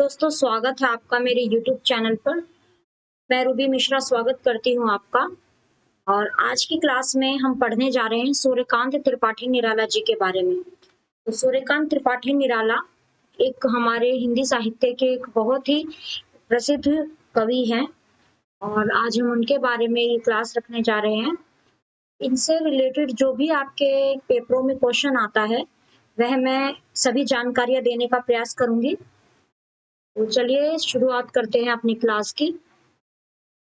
दोस्तों, स्वागत है आपका मेरे YouTube चैनल पर। मैं रूबी मिश्रा स्वागत करती हूँ आपका। और आज की क्लास में हम पढ़ने जा रहे हैं सूर्यकांत त्रिपाठी निराला जी के बारे में। तो सूर्यकांत त्रिपाठी निराला एक हमारे हिंदी साहित्य के एक बहुत ही प्रसिद्ध कवि हैं और आज हम उनके बारे में ये क्लास रखने जा रहे हैं। इनसे रिलेटेड जो भी आपके पेपरों में क्वेश्चन आता है वह मैं सभी जानकारियां देने का प्रयास करूंगी। तो चलिए शुरुआत करते हैं अपनी क्लास की।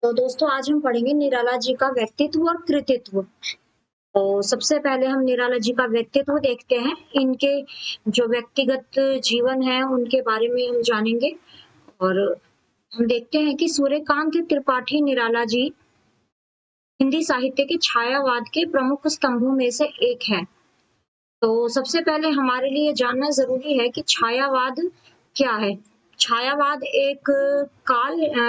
तो दोस्तों, आज हम पढ़ेंगे निराला जी का व्यक्तित्व और कृतित्व। तो सबसे पहले हम निराला जी का व्यक्तित्व देखते हैं। इनके जो व्यक्तिगत जीवन है उनके बारे में हम जानेंगे और हम देखते हैं कि सूर्यकांत त्रिपाठी निराला जी हिंदी साहित्य के छायावाद के प्रमुख स्तंभों में से एक है। तो सबसे पहले हमारे लिए जानना जरूरी है कि छायावाद क्या है। छायावाद एक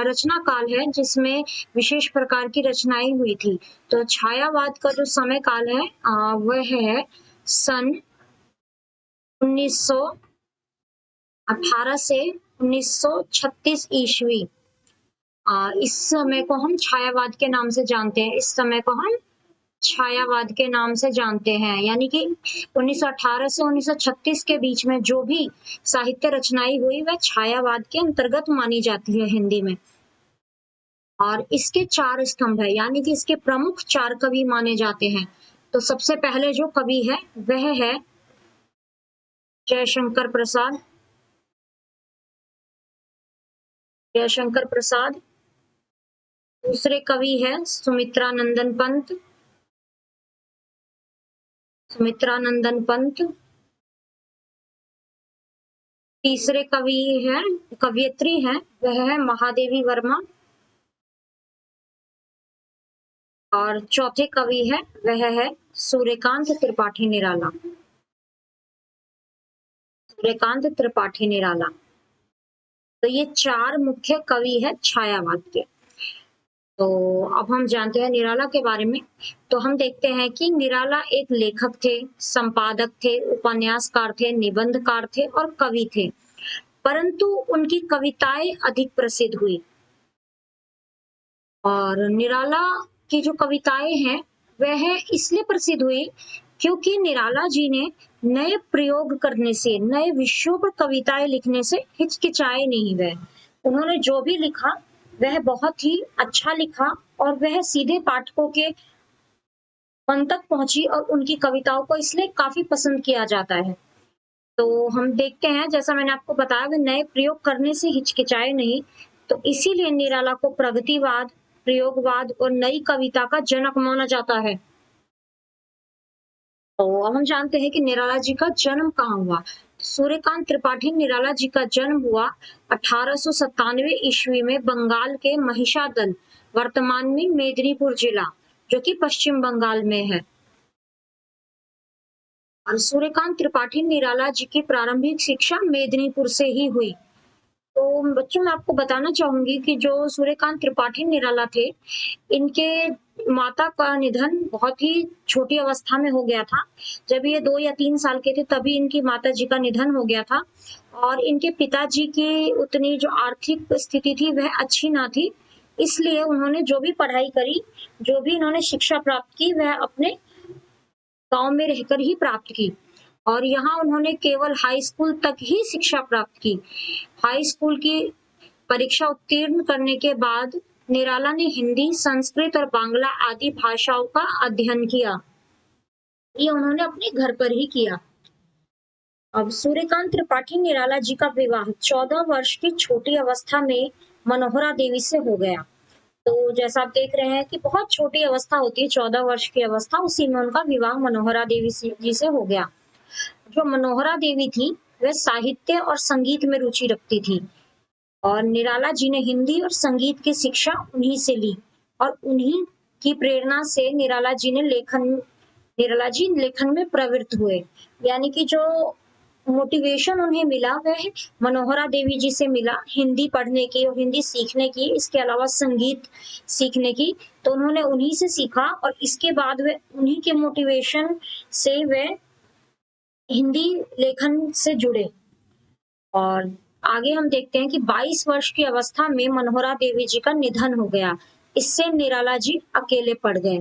रचना काल है जिसमें विशेष प्रकार की रचनाएं हुई थी। तो छायावाद का जो समय काल है वह है सन 1918 से 1936 ईस्वी। इस समय को हम छायावाद के नाम से जानते हैं। इस समय को हम छायावाद के नाम से जानते हैं, यानी कि 1918 से 1936 के बीच में जो भी साहित्य रचनाएं हुई वह छायावाद के अंतर्गत मानी जाती है हिंदी में। और इसके 4 स्तंभ है, यानी कि इसके प्रमुख 4 कवि माने जाते हैं। तो सबसे पहले जो कवि है वह है जयशंकर प्रसाद। जयशंकर प्रसाद। दूसरे कवि है सुमित्रानंदन पंत। सुमित्रानंदन पंत। तीसरे कवियत्री है वह है महादेवी वर्मा। और चौथे कवि है वह है सूर्यकांत त्रिपाठी निराला। सूर्यकांत त्रिपाठी निराला। तो ये 4 मुख्य कवि है छायावाद के। तो अब हम जानते हैं निराला के बारे में। तो हम देखते हैं कि निराला एक लेखक थे, संपादक थे, उपन्यासकार थे, निबंधकार थे और कवि थे, परंतु उनकी कविताएं अधिक प्रसिद्ध हुई। और निराला की जो कविताएं हैं वह इसलिए प्रसिद्ध हुई क्योंकि निराला जी ने नए प्रयोग करने से, नए विषयों पर कविताएं लिखने से हिचकिचाए नहीं। वह उन्होंने जो भी लिखा वह बहुत ही अच्छा लिखा और वह सीधे पाठकों के मन तक पहुंची और उनकी कविताओं को इसलिए काफी पसंद किया जाता है। तो हम देखते हैं, जैसा मैंने आपको बताया, वे नए प्रयोग करने से हिचकिचाए नहीं। तो इसीलिए निराला को प्रगतिवाद, प्रयोगवाद और नई कविता का जनक माना जाता है। तो अब हम जानते हैं कि निराला जी का जन्म कहाँ हुआ। सूर्यकांत त्रिपाठी निराला जी का जन्म हुआ 1897 ईस्वी में बंगाल के महिषादल, वर्तमान में मेदिनीपुर जिला, जो कि पश्चिम बंगाल में है। और सूर्यकांत त्रिपाठी निराला जी की प्रारंभिक शिक्षा मेदिनीपुर से ही हुई। तो बच्चों, मैं आपको बताना चाहूंगी कि जो सूर्यकांत त्रिपाठी निराला थे, इनके माता का निधन बहुत ही छोटी अवस्था में हो गया था। जब ये 2 या 3 साल के थे तभी इनकी माता जी का निधन हो गया था। और इनके पिताजी की उतनी जो आर्थिक स्थिति थी वह अच्छी ना थी, इसलिए उन्होंने जो भी पढ़ाई करी, जो भी इन्होंने शिक्षा प्राप्त की, वह अपने गांव में रहकर ही प्राप्त की। और यहाँ उन्होंने केवल हाई स्कूल तक ही शिक्षा प्राप्त की। हाई स्कूल की परीक्षा उत्तीर्ण करने के बाद निराला ने हिंदी, संस्कृत और बांग्ला आदि भाषाओं का अध्ययन किया। ये उन्होंने अपने घर पर ही किया। अब सूर्यकांत त्रिपाठी निराला जी का विवाह 14 वर्ष की छोटी अवस्था में मनोहरा देवी से हो गया। तो जैसा आप देख रहे हैं कि बहुत छोटी अवस्था होती है, 14 वर्ष की अवस्था, उसी में उनका विवाह मनोहरा देवी जी से हो गया। जो मनोहरा देवी थी वह साहित्य और संगीत में रुचि रखती थी और निराला जी ने हिंदी और संगीत की शिक्षा उन्हीं से ली। और उन्हीं की प्रेरणा से निराला जी लेखन में प्रवृत्त हुए। यानी कि जो मोटिवेशन उन्हें मिला वह मनोहरा देवी जी से मिला, हिंदी पढ़ने की और हिंदी सीखने की, इसके अलावा संगीत सीखने की। तो उन्होंने उन्हीं से सीखा और इसके बाद वे उन्हीं के मोटिवेशन से वे हिंदी लेखन से जुड़े। और आगे हम देखते हैं कि 22 वर्ष की अवस्था में मनोहरा देवी जी का निधन हो गया। इससे निराला जी अकेले पड़ गए।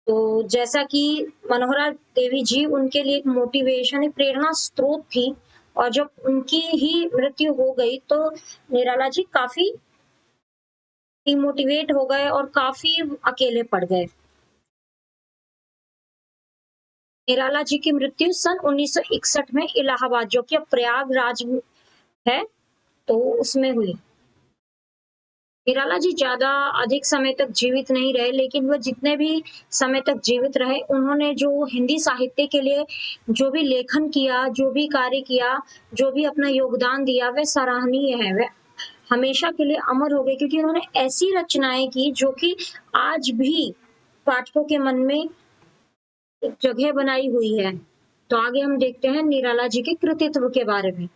तो जैसा कि मनोहरा देवी जी उनके लिए एक मोटिवेशन, एक प्रेरणा स्रोत थी, और जब उनकी ही मृत्यु हो गई तो निराला जी काफी डिमोटिवेट हो गए और काफी अकेले पड़ गए। निराला जी की मृत्यु सन 1961 में इलाहाबाद, जो कि अब प्रयागराज है, तो उसमें हुई। निराला जी ज्यादा अधिक समय तक जीवित नहीं रहे, लेकिन वह जितने भी समय तक जीवित रहे, उन्होंने जो हिंदी साहित्य के लिए जो भी लेखन किया, जो भी कार्य किया, जो भी अपना योगदान दिया, वह सराहनीय है। वह हमेशा के लिए अमर हो गए, क्योंकि उन्होंने ऐसी रचनाएं की जो कि आज भी पाठकों के मन में एक जगह बनाई हुई है। तो आगे हम देखते हैं निराला जी के कृतित्व के बारे में।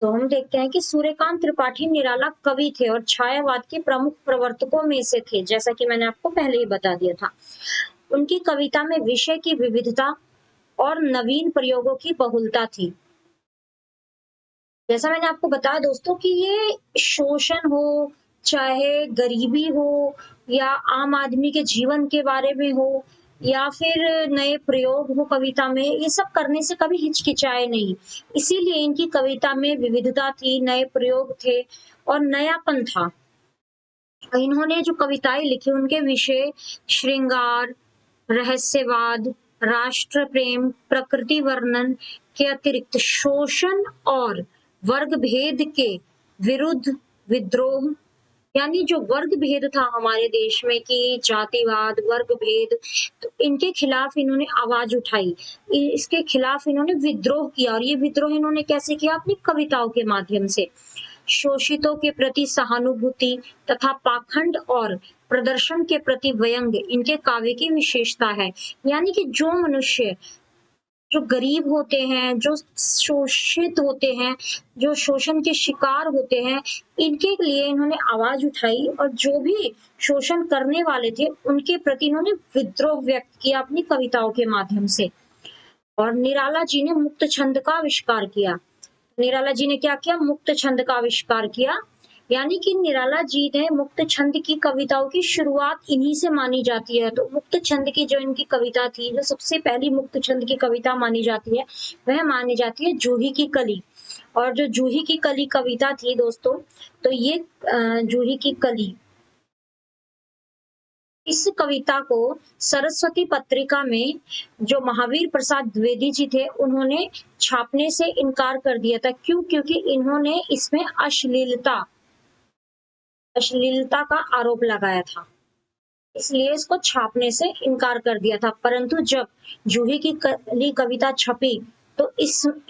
तो हम देखते हैं कि सूर्यकांत त्रिपाठी निराला कवि थे और छायावाद के प्रमुख प्रवर्तकों में से थे, जैसा कि मैंने आपको पहले ही बता दिया था। उनकी कविता में विषय की विविधता और नवीन प्रयोगों की बहुलता थी। जैसा मैंने आपको बताया दोस्तों कि ये शोषण हो, चाहे गरीबी हो, या आम आदमी के जीवन के बारे में हो, या फिर नए प्रयोग हो कविता में, ये सब करने से कभी हिचकिचाए नहीं। इसीलिए इनकी कविता में विविधता थी, नए प्रयोग थे और नयापन था। इन्होंने जो कविताएं लिखी उनके विषय श्रृंगार, रहस्यवाद, राष्ट्र प्रेम, प्रकृति वर्णन के अतिरिक्त शोषण और वर्ग भेद के विरुद्ध विद्रोह, यानी जो वर्ग भेद था हमारे देश में कि जातिवाद, वर्ग भेद, तो इनके खिलाफ इन्होंने आवाज उठाई। इसके खिलाफ इन्होंने विद्रोह किया, और ये विद्रोह इन्होंने कैसे किया? अपनी कविताओं के माध्यम से। शोषितों के प्रति सहानुभूति तथा पाखंड और प्रदर्शन के प्रति व्यंग इनके काव्य की विशेषता है। यानी कि जो मनुष्य जो गरीब होते हैं, जो शोषित होते हैं, जो शोषण के शिकार होते हैं, इनके लिए इन्होंने आवाज उठाई, और जो भी शोषण करने वाले थे उनके प्रति इन्होंने विद्रोह व्यक्त किया अपनी कविताओं के माध्यम से। और निराला जी ने मुक्त छंद का आविष्कार किया। निराला जी ने क्या किया? मुक्त छंद का आविष्कार किया। यानी कि निराला जी ने मुक्त छंद की कविताओं की शुरुआत इन्हीं से मानी जाती है। तो मुक्त छंद की जो इनकी कविता थी, जो सबसे पहली मुक्त छंद की कविता मानी जाती है, वह मानी जाती है जूही की कली। और जो जूही की कली कविता थी दोस्तों, तो ये जूही की कली, इस कविता को सरस्वती पत्रिका में जो महावीर प्रसाद द्विवेदी जी थे, उन्होंने छापने से इनकार कर दिया था। क्यों? क्योंकि इन्होंने इसमें अश्लीलता का आरोप लगाया था, इसलिए इसको छापने से इनकार कर दिया था। परंतु जब जूही की कली कविता छपी, तो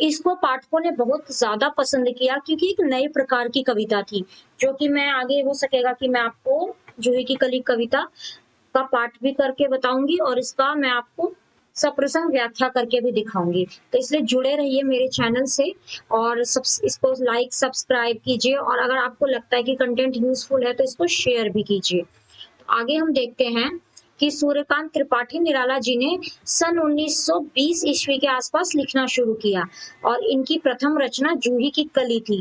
इसको पाठकों ने बहुत ज्यादा पसंद किया, क्योंकि एक नए प्रकार की कविता थी, जो कि मैं आगे हो सकेगा कि मैं आपको जूही की कली कविता का पाठ भी करके बताऊंगी, और इसका मैं आपको सप्रसंग व्याख्या करके भी दिखाऊंगी। तो इसलिए जुड़े रहिए मेरे चैनल से, और इसको लाइक सब्सक्राइब कीजिए, और अगर आपको लगता है कि कंटेंट यूजफुल है तो इसको शेयर भी कीजिए। आगे हम देखते हैं कि सूर्यकांत त्रिपाठी निराला जी ने सन 1920 ईस्वी के आसपास लिखना शुरू किया, और इनकी प्रथम रचना जूही की कली थी,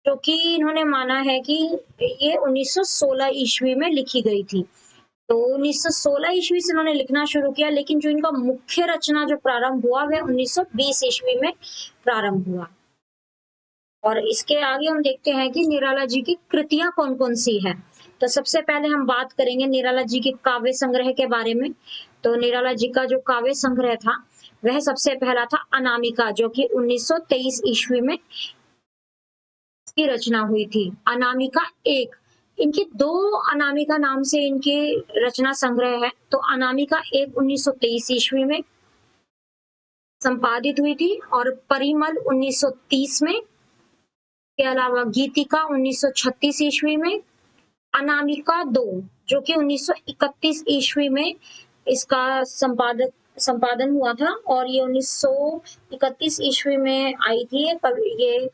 जो कि इन्होंने माना है कि ये 1916 ईस्वी में लिखी गई थी। तो 1916 ईस्वी से इन्होंने लिखना शुरू किया, लेकिन जो इनका मुख्य रचना जो प्रारंभ हुआ वह 1920 ईस्वी में प्रारंभ हुआ। और इसके आगे हम देखते हैं कि निराला जी की कृतियां कौन कौन सी है। तो सबसे पहले हम बात करेंगे निराला जी के काव्य संग्रह के बारे में। तो निराला जी का जो काव्य संग्रह था, वह सबसे पहला था अनामिका, जो कि 1923 ईस्वी में की रचना हुई थी। अनामिका एक, इनकी दो अनामिका नाम से इनके रचना संग्रह है। तो अनामिका एक 1923 ईस्वी में संपादित हुई थी, और परिमल 1930 में, के अलावा गीतिका 1936 ईस्वी में, अनामिका 2 जो कि 1931 ईस्वी में इसका संपादन हुआ था, और ये 1931 ईस्वी में आई थी ये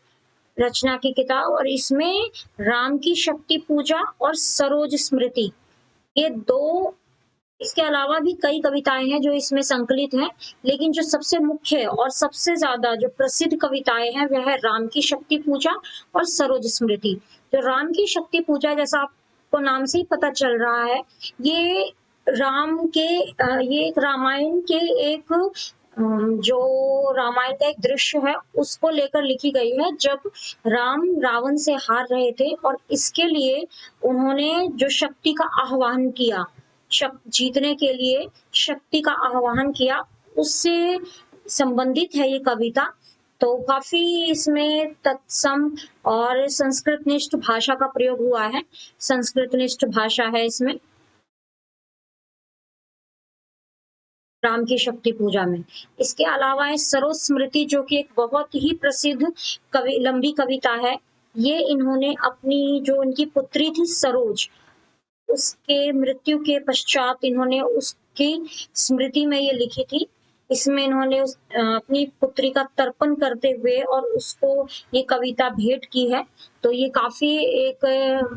रचना की किताब। और इसमें राम की शक्ति पूजा और सरोज स्मृति, ये दो इसके अलावा भी कई कविताएं हैं जो इसमें संकलित हैं, लेकिन जो सबसे मुख्य और सबसे ज्यादा जो प्रसिद्ध कविताएं हैं वह है राम की शक्ति पूजा और सरोज स्मृति। जो राम की शक्ति पूजा, जैसा आपको नाम से ही पता चल रहा है, ये राम के ये एक रामायण के एक जो रामायण का एक दृश्य है उसको लेकर लिखी गई है, जब राम रावण से हार रहे थे और इसके लिए उन्होंने जो शक्ति का आह्वान किया, जीतने के लिए शक्ति का आह्वान किया, उससे संबंधित है ये कविता। तो काफी इसमें तत्सम और संस्कृतनिष्ठ भाषा का प्रयोग हुआ है, संस्कृतनिष्ठ भाषा है इसमें राम की शक्ति पूजा में। इसके अलावा है सरोज स्मृति, जो कि एक बहुत ही प्रसिद्ध लंबी कविता है। ये इन्होंने अपनी जो उनकी पुत्री थी सरोज, उसके मृत्यु के पश्चात इन्होंने उसकी स्मृति में ये लिखी थी। इसमें इन्होंने अपनी पुत्री का तर्पण करते हुए और उसको ये कविता भेंट की है। तो ये काफी एक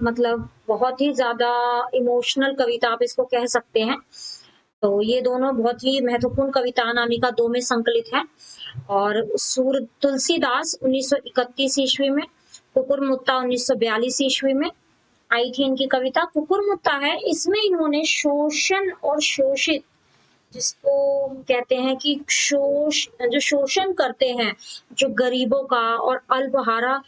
मतलब बहुत ही ज्यादा इमोशनल कविता आप इसको कह सकते हैं। तो ये दोनों बहुत ही महत्वपूर्ण कविता अनामिका 2 में संकलित है। और तुलसीदास 1931 ईस्वी में, कुकुरमुत्ता 1942 ईस्वी में आई थी इनकी कविता। कुकुरमुत्ता है, इसमें इन्होंने शोषण और शोषित, जिसको कहते हैं कि जो शोषण करते हैं, जो गरीबों का और अल्पहारा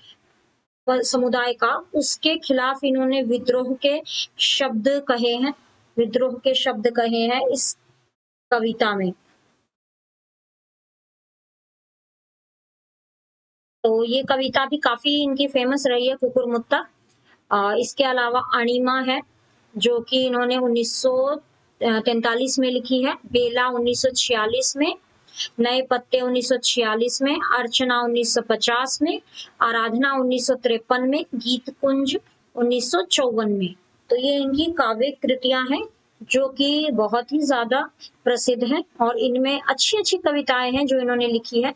समुदाय का, उसके खिलाफ इन्होंने विद्रोह के शब्द कहे हैं, विद्रोह के शब्द कहे हैं इस कविता में। तो ये कविता भी काफी इनकी फेमस रही है, कुकुरमुत्ता। इसके अलावा अणिमा है, जो कि इन्होंने 1943 में लिखी है। बेला 1946 में, नए पत्ते 1946 में, अर्चना 1950 में, आराधना 1953 में, गीत कुंज 1954 में। तो ये इनकी काव्य कृतियां हैं जो कि बहुत ही ज्यादा प्रसिद्ध हैं और इनमें अच्छी अच्छी कविताएं हैं जो इन्होंने लिखी है।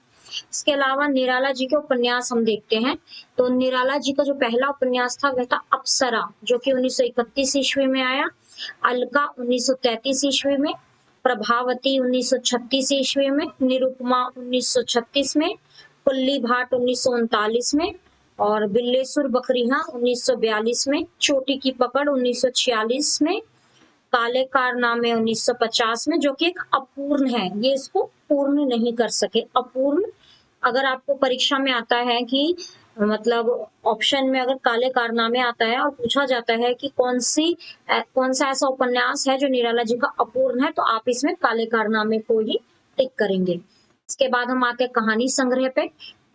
इसके अलावा निराला जी के उपन्यास हम देखते हैं। तो निराला जी का जो पहला उपन्यास था वह था अप्सरा, जो कि 1931 ईस्वी में आया। अलका 1933 ईस्वी में, प्रभावती 1936 ईस्वी में, निरुपमा 1936 में, कुल्ली भाट 1939 में, और बिल्लेसुर बकरियां 1942 में, चोटी की पकड़ 1946 में, काले कारनामे 1950 में, जो कि एक अपूर्ण है, ये इसको पूर्ण नहीं कर सके, अपूर्ण। अगर आपको परीक्षा में आता है कि मतलब ऑप्शन में अगर काले कारनामे आता है और पूछा जाता है कि कौन सा ऐसा उपन्यास है जो निराला जी का अपूर्ण है, तो आप इसमें काले कारनामे को ही टिक करेंगे। इसके बाद हम आते हैं कहानी संग्रह पे।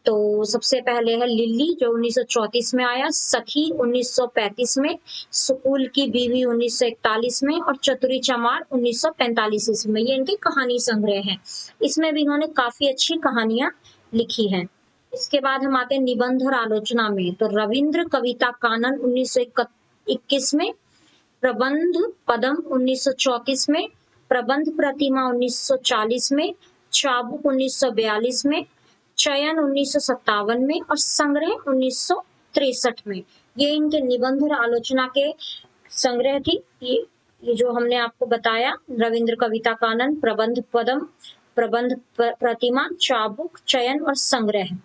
तो सबसे पहले है लिल्ली, जो 1934 में आया, सखी 1935 में, सुकूल की बीवी 1941 में, और चतुरी चमार 1945 ईस्वी में। ये इनके कहानी संग्रह हैं। इसमें भी इन्होंने काफी अच्छी कहानियां लिखी हैं। इसके बाद हम आते हैं निबंध और आलोचना में। तो रविंद्र कविता कानन 1921 में, प्रबंध पदम 1934 में, प्रबंध प्रतिमा 1940 में, चाबुक 1942 में, चयन 1957 में, और संग्रह 1963 में। ये इनके निबंध और आलोचना के संग्रह थी। ये जो हमने आपको बताया, रविंद्र कविता कानन, प्रबंध पदम, प्रबंध प्रतिमा, चाबुक, चयन और संग्रह।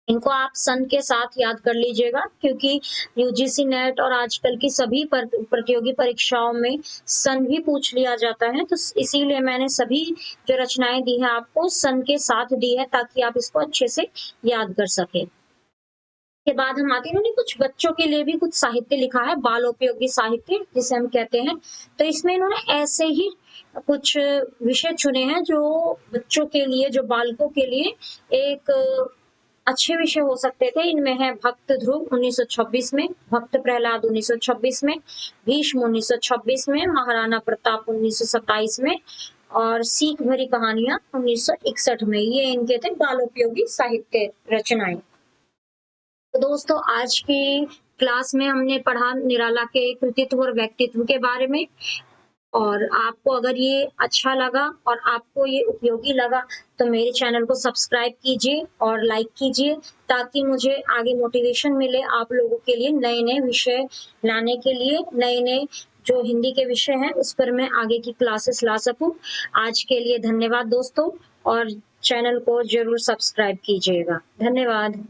इनको आप सन के साथ याद कर लीजिएगा, क्योंकि यूजीसी नेट और आजकल की सभी प्रतियोगी परीक्षाओं में सन भी पूछ लिया जाता है। तो इसीलिए मैंने सभी जो रचनाएं दी है आपको सन के साथ दी है, ताकि आप इसको अच्छे से याद कर सके। के बाद हम आते हैं, इन्होंने कुछ बच्चों के लिए भी कुछ साहित्य लिखा है, बालोपयोगी साहित्य जिसे हम कहते हैं। तो इसमें इन्होंने ऐसे ही कुछ विषय चुने हैं जो बच्चों के लिए, जो बालकों के लिए एक अच्छे विषय हो सकते थे। इनमें है भक्त ध्रुव 1926 में, भक्त प्रहलाद 1926 में, भीष्म 1926 में, महाराणा प्रताप 1927 में, और सीख भरी कहानियां 1961 में। ये इनके थे बालोपयोगी साहित्य रचनाएं। तो दोस्तों, आज की क्लास में हमने पढ़ा निराला के कृतित्व और व्यक्तित्व के बारे में। और आपको अगर ये अच्छा लगा और आपको ये उपयोगी लगा तो मेरे चैनल को सब्सक्राइब कीजिए और लाइक कीजिए, ताकि मुझे आगे मोटिवेशन मिले आप लोगों के लिए नए नए विषय लाने के लिए, नए नए जो हिंदी के विषय हैं उस पर मैं आगे की क्लासेस ला सकूं। आज के लिए धन्यवाद दोस्तों, और चैनल को जरूर सब्सक्राइब कीजिएगा। धन्यवाद।